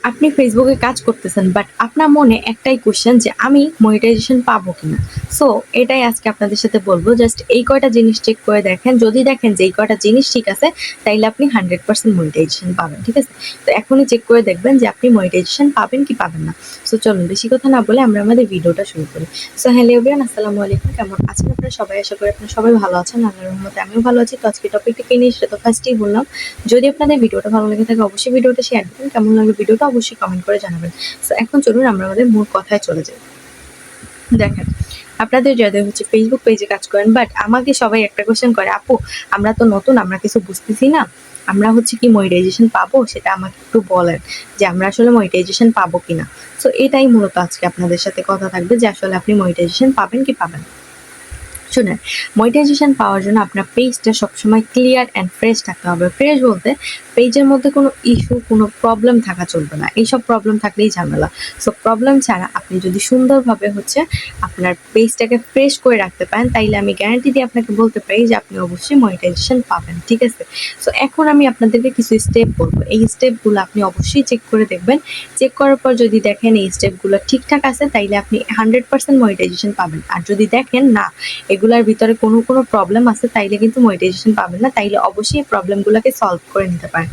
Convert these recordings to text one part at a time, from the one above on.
আপনি ফেসবুকে কাজ করতেছেন বাট আপনার মনে একটাই কোয়েশ্চেন যে আমি মনিটাইজেশন পাবো কিনা। সো এটাই আজকে আপনাদের সাথে বলবো, জাস্ট এই কয়টা জিনিস চেক করে দেখেন, যদি দেখেন যে এই কয়টা জিনিস ঠিক আছে তাইলে আপনি 100% মনিটাইজেশন পাবেন। ঠিক আছে, তো এখনই চেক করে দেখবেন যে আপনি মনিটাইজেশন পাবেন কি পাবেন না। সো চলুন বেশি কথা না বলে আমরা আমাদের ভিডিওটা শুরু করি। সো হ্যালো এভরিওয়ান, আসসালামু আলাইকুম। কেমন আছেন আপনারা সবাই? আশা করি আপনারা সবাই ভালো আছেন। আল্লাহর রহমতে আমিও ভালো আছি। তো আজকে টপিকটা কি নিয়ে সেটা তো ফার্স্টেই বললাম। যদি আপনাদের ভিডিওটা ভালো লেগে থাকে অবশ্যই ভিডিওটা শেয়ার করবেন, কেমন লাগলো ভিডিওটা অবশ্যই কমেন্ট করে জানাবেন। সো এখন চলুন আমরা আমাদের মূল কথায় চলে যাই। দেখেন, আপনাদের যাদের হচ্ছে ফেসবুক পেজে কাজ করেন বাট আমাকে সবাই একটা কোয়েশ্চেন করে, আপু আমরা তো নতুন, আমরা কিছু বুঝতেছি না, আমরা হচ্ছে কি মনিটাইজেশন পাবো সেটা আমাকে একটু বলেন যে আমরা আসলে মনিটাইজেশন পাবো কিনা। সো এটাই মূলত আজকে আপনাদের সাথে কথা থাকবে যে আসলে আপনি মনিটাইজেশন পাবেন কি পাবেন না। শুনেন, মনিটাইজেশন পাওয়ার জন্য আপনার পেজটা সবসময় ক্লিয়ার অ্যান্ড ফ্রেশ থাকতে হবে। ফ্রেশ বলতে পেজের মধ্যে কোনো ইস্যু, কোনো প্রবলেম থাকা চলবে না। এইসব প্রবলেম থাকলেই ঝামেলা। সো প্রবলেম ছাড়া আপনি যদি সুন্দরভাবে হচ্ছে আপনার পেজটাকে ফ্রেশ করে রাখতে পারেন তাইলে আমি গ্যারান্টি দিয়ে আপনাকে বলতে পারি যে আপনি অবশ্যই মনিটাইজেশন পাবেন। ঠিক আছে, সো এখন আমি আপনাদেরকে কিছু স্টেপ বলবো, এই স্টেপগুলো আপনি অবশ্যই চেক করে দেখবেন। চেক করার পর যদি দেখেন এই স্টেপগুলো ঠিকঠাক আছে তাইলে আপনি 100% মনিটাইজেশন পাবেন। আর যদি দেখেন না এগুলার ভিতরে কোনো প্রবলেম আছে তাইলে কিন্তু মনিটাইজেশন পাবেন না। তাইলে অবশ্যই প্রবলেমগুলোকে সলভ করে নিতে পারেন।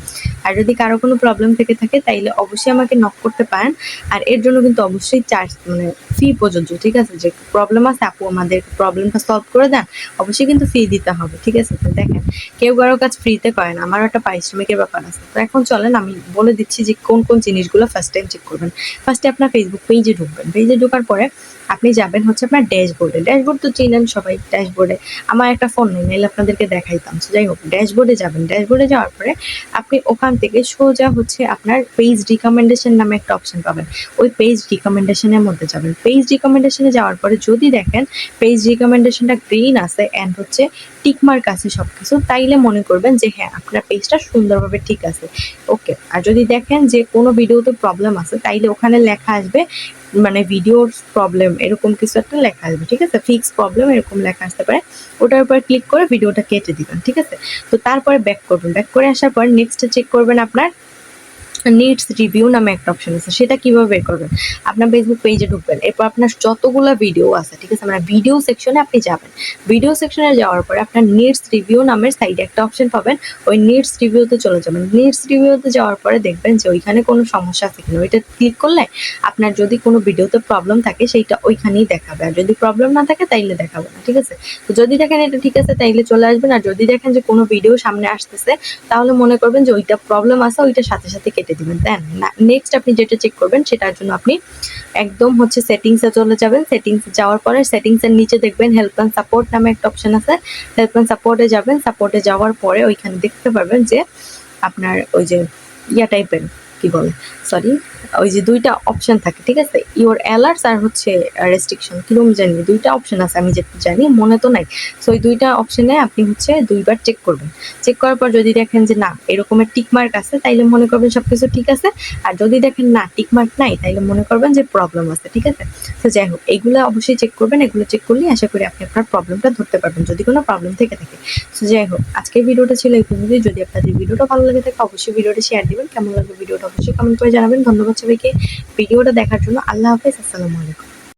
আর যদি কারো কোনো প্রবলেম থেকে থাকে তাইলে অবশ্যই আমাকে নক করতে পারেন। আর এর জন্য কিন্তু অবশ্যই চার্জ মানে ফি প্রযোজ্য। ঠিক আছে, যে প্রবলেম আছে আপু আমাদের প্রবলেমটা সলভ করে দেন, অবশ্যই কিন্তু ফি দিতে হবে। ঠিক আছে, তো দেখেন কেউ কারো কাজ ফ্রিতে করে না, আমারও একটা পারিশ্রমিকের ব্যাপার আছে। তো এখন চলেন আমি বলে দিচ্ছি যে কোন কোন জিনিসগুলো ফার্স্ট টাইম চেক করবেন। ফার্স্টে আপনার ফেসবুক পেজে ঢুকবেন। পেজে ঢোকার পরে আপনি যাবেন হচ্ছে আপনার ড্যাশবোর্ডে। ড্যাশবোর্ড তো চিনেন সবাই। ড্যাশবোর্ডে আমার একটা ফোন নেই, নাহলে আপনাদেরকে দেখাইতাম। সো যাই হোক, ড্যাশবোর্ডে যাবেন। ড্যাশবোর্ডে যাওয়ার পরে আপনি ওখান থেকে সোজা হচ্ছে আপনার পেজ রিকমেন্ডেশন নামে একটা অপশন পাবেন। ওই পেজ রিকমেন্ডেশনের মধ্যে যাবেন। পেজ রিকমেন্ডেশনে যাওয়ার পরে যদি দেখেন পেজ রিকমেন্ডেশনটা গ্রিন আছে অ্যান্ড হচ্ছে টিকমার্ক আছে সব কিছু, তাইলে মনে করবেন যে হ্যাঁ আপনার পেজটা সুন্দরভাবে ঠিক আছে। ওকে, আর যদি দেখেন যে কোনো ভিডিওতে প্রবলেম আছে তাইলে ওখানে লেখা আসবে মানে ভিডিওর প্রবলেম এরকম কিছু একটা লেখা আসবে। ঠিক আছে, ফিক্স প্রবলেম এরকম লেখা আসতে পারে। ওটার উপর ক্লিক করে ভিডিওটা কেটে দিবেন। ঠিক আছে, তো তারপরে ব্যাক করবেন। ব্যাক করে আসার পর নেক্সট চেক করবেন আপনার নিডস রিভিউ নামে একটা অপশন আছে। সেটা কিভাবে বের করবেন? আপনার ফেসবুক পেজে ঢুকবেন, এরপর আপনার যতগুলো ভিডিও আছে, ঠিক আছে, মানে ভিডিও সেকশনে আপনি যাবেন। ভিডিও সেকশনে যাওয়ার পরে আপনার নিডস রিভিউ নামের সাইডে একটা অপশন পাবেন। ওই নিডস রিভিউতে চলে যাবেন। নিডস রিভিউতে যাওয়ার পরে দেখবেন যে ওইখানে কোনো সমস্যা আছে কিনা। ওইটা ক্লিক করলে আপনার যদি কোনো ভিডিওতে প্রবলেম থাকে সেইটা ওইখানেই দেখাবে, আর যদি প্রবলেম না থাকে তাইলে দেখাবে না। ঠিক আছে, তো যদি দেখেন এটা ঠিক আছে তাইলে চলে আসবেন। আর যদি দেখেন যে কোনো ভিডিও সামনে আসতেছে তাহলে মনে করবেন যে ওইটা প্রবলেম আছে, ওইটার সাথে সাথে কেটে দিবেন। দেন নেক্সট আপনি যেটা চেক করবেন সেটার জন্য আপনি একদম হচ্ছে সেটিংসে চলে যাবেন। সেটিংসে যাওয়ার পরে সেটিংসের নিচে দেখবেন হেল্প অ্যান্ড সাপোর্ট নামে একটা অপশন আছে। হেল্প অ্যান্ড সাপোর্টে যাবেন। সাপোর্টে যাওয়ার পরে ওইখানে দেখতে পারবেন যে আপনার ওই যে টাইপের কি বলে, সরি, ওই যে দুইটা অপশন থাকে। ঠিক আছে, ইওর অ্যালার্টস আর হচ্ছে রেস্ট্রিকশন, কিরকম জানি দুইটা অপশন আছে, আমি যেটা জানি মনে তো নাই। সো ওই দুইটা অপশনে আপনি হচ্ছে দুইবার চেক করবেন। চেক করার পর যদি দেখেন যে না এরকমের টিকমার্ক আছে তাইলে মনে করবেন সব কিছু ঠিক আছে। আর যদি দেখেন না টিকমার্ক নাই তাইলে মনে করবেন যে প্রবলেম আছে। ঠিক আছে, তো যাই হোক এগুলো অবশ্যই চেক করবেন। এগুলো চেক করলেই আশা করি আপনি আপনার প্রবলেমটা ধরতে পারবেন যদি কোনো প্রবলেম থেকে থাকে। তো যাই হোক আজকের ভিডিওটা ছিল এই পর্যন্তই। যদি আপনাদের ভিডিওটা ভালো লাগে থাকে অবশ্যই ভিডিওটা শেয়ার দিবেন। কেমন লাগবে ভিডিওটা অবশ্যই কমেন্ট করে জানাবেন। ধন্যবাদ সবাইকে ভিডিওটা দেখার জন্য। আল্লাহ হাফেজ, আসসালামু আলাইকুম।